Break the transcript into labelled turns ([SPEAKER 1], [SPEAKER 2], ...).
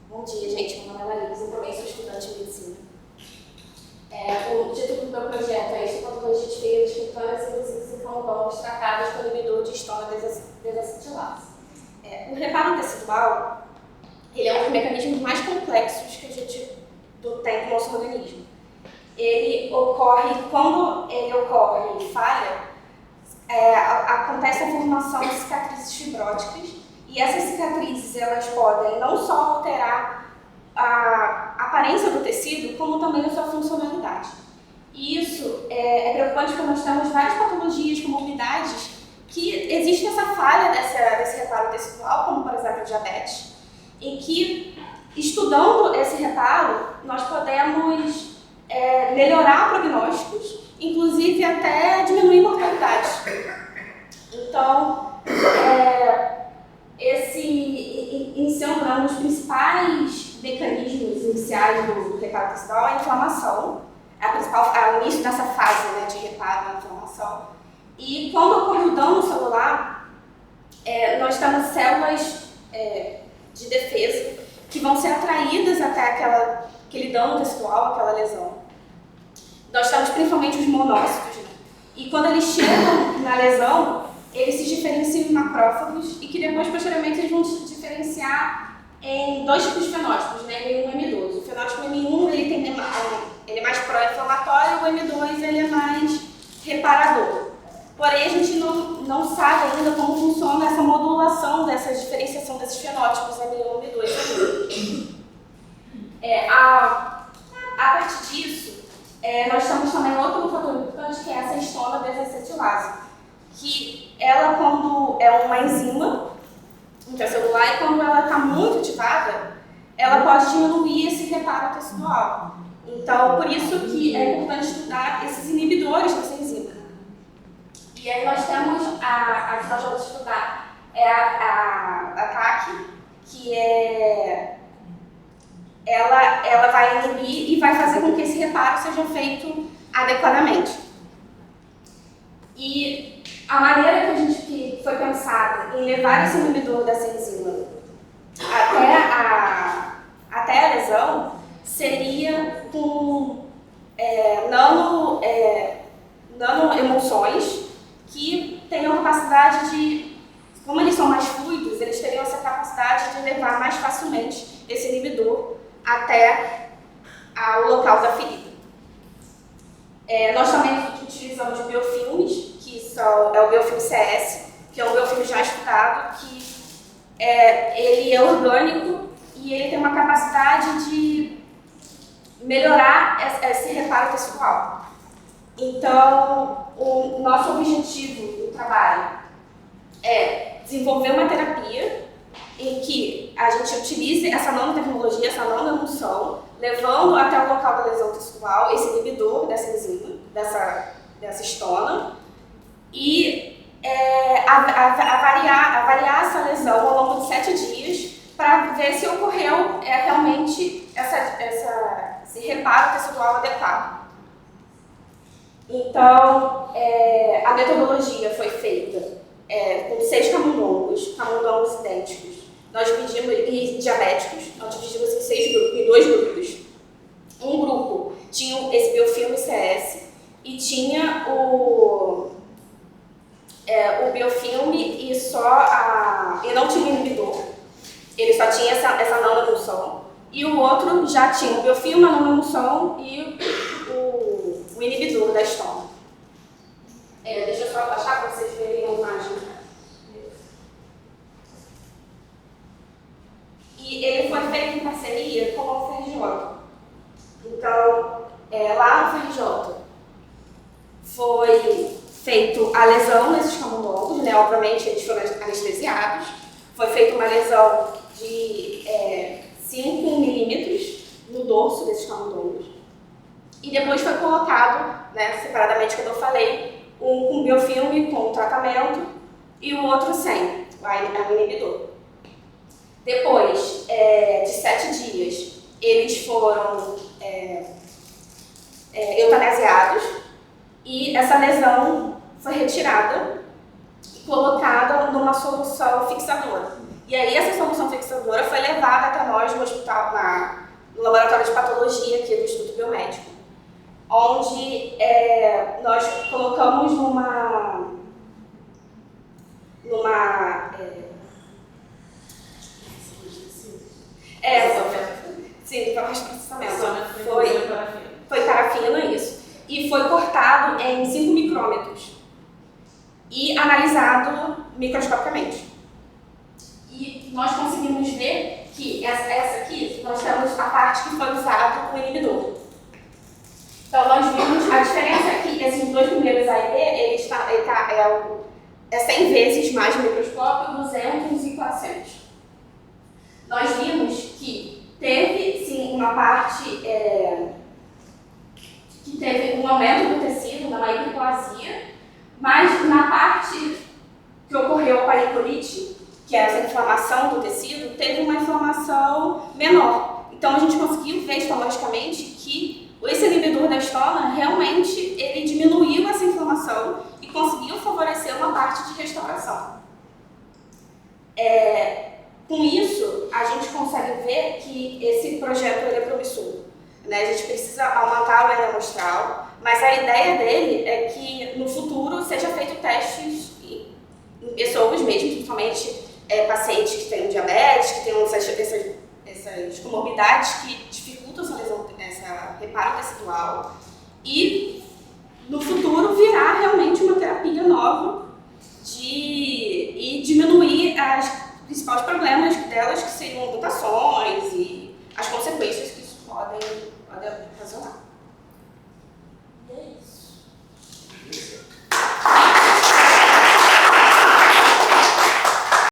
[SPEAKER 1] Bom dia, gente. Meu nome é Analisa, eu também sou estudante de medicina. O título do meu projeto é Histopatologia de feiras escritórias e resíduos e camundongos tratados com inibidor de histona desacetilase. O reparo tecidual ele é um dos mecanismos mais complexos que a gente tem no nosso organismo. Ele ocorre, quando ele ocorre e falha, acontece a formação de cicatrizes fibróticas, e essas cicatrizes elas podem não só alterar a aparência do tecido, como também a sua funcionalidade. E isso é preocupante porque nós temos várias patologias, comorbidades, que existe essa falha desse reparo tecidual, como por exemplo o diabetes, em que, estudando esse reparo, nós podemos melhorar prognósticos, inclusive até diminuir mortalidade. Então, iniciando um dos principais mecanismos iniciais do reparo tecidual é a inflamação. O início dessa fase, né, de reparo é a inflamação. E quando ocorre o dano celular, nós temos células de defesa que vão ser atraídas até aquele dano tecidual, aquela lesão. Nós temos principalmente os monócitos, né? E quando eles chegam na lesão, eles se diferenciam em macrófagos e que depois, posteriormente, eles vão se diferenciar em dois tipos de fenótipos, né? M1 e M2. O fenótipo M1 ele é mais pró-inflamatório, o M2 ele é mais reparador. Porém, a gente não sabe ainda como funciona essa modulação, dessa diferenciação desses fenótipos M1 e M2. A partir disso, nós temos também outro fator importante, que é essa histona desacetilase, que ela, quando é uma enzima intracelular, e quando ela está muito ativada, ela pode diminuir esse reparo tecidual. Então, por isso que é importante estudar esses inibidores dessa enzima. E aí nós temos a que nós vamos estudar a TAC, que ela vai inibir e vai fazer com que esse reparo seja feito adequadamente. E a maneira que foi pensada em levar esse inibidor dessa enzima até a lesão seria com nanoemulsões que tenham a capacidade de, como eles são mais fluidos, eles teriam essa capacidade de levar mais facilmente esse inibidor até o local da ferida. Nós também utilizamos biofilmes, que é o biofilme CS, que é um biofilme já estudado, que ele é orgânico e ele tem uma capacidade de melhorar esse reparo tecidual. Então, o nosso objetivo do trabalho é desenvolver uma terapia em que a gente utilize essa nanotecnologia, essa nanoemulsão, levando até o local da lesão tecidual esse inibidor dessa enzima, dessa histona, e avaliar essa lesão ao longo de 7 dias para ver se ocorreu realmente esse reparo tecidual adequado. Então, a metodologia foi feita com 6 camundongos idênticos. Nós dividimos, e diabéticos, nós dividimos em 2 grupos. Um grupo tinha esse biofilme CS e tinha o biofilme e não tinha o inibidor. Ele só tinha essa nanoemulsão. E o outro já tinha o biofilme, a nanoemulsão e o inibidor da histona. Deixa eu só abaixar para vocês verem a imagem. E ele foi feito em parceria com a UFRJ. Então, lá no UFRJ foi feito a lesão nesses camundongos, né? Obviamente eles foram anestesiados. Foi feita uma lesão de 5 milímetros no dorso desses camundongos. E depois foi colocado, né, separadamente, como eu falei, um com biofilme com tratamento e o outro sem, o inibidor. Depois de 7 dias, eles foram eutanasiados e essa lesão foi retirada e colocada numa solução fixadora. E aí essa solução fixadora foi levada até nós no hospital, no laboratório de patologia aqui do Instituto Biomédico, onde nós colocamos sim, para processamento. Foi parafina, isso. E foi cortado em 5 micrômetros e analisado microscopicamente. E nós conseguimos ver que essa aqui, nós temos a parte que foi usada com o inibidor. Então nós vimos a diferença aqui, esses dois primeiros AID, é 100 vezes mais no microscópio, 200 e 400. Nós vimos que teve, sim, uma parte que teve um aumento do tecido, uma hiperplasia, mas na parte que ocorreu com a hipolite, que é essa inflamação do tecido, teve uma inflamação menor. Então a gente conseguiu ver histologicamente que esse inibidor da histona realmente ele diminuiu essa inflamação e conseguiu favorecer uma parte de restauração. Com isso, a gente consegue ver que esse projeto ele é promissor. Né? A gente precisa aumentar o N amostral, mas a ideia dele é que no futuro seja feito testes em pessoas mesmo, principalmente pacientes que têm diabetes, que têm essas comorbidades que dificultam essa reparo tecidual, e no futuro virar realmente uma terapia nova e diminuir os principais problemas delas, que seriam mutações,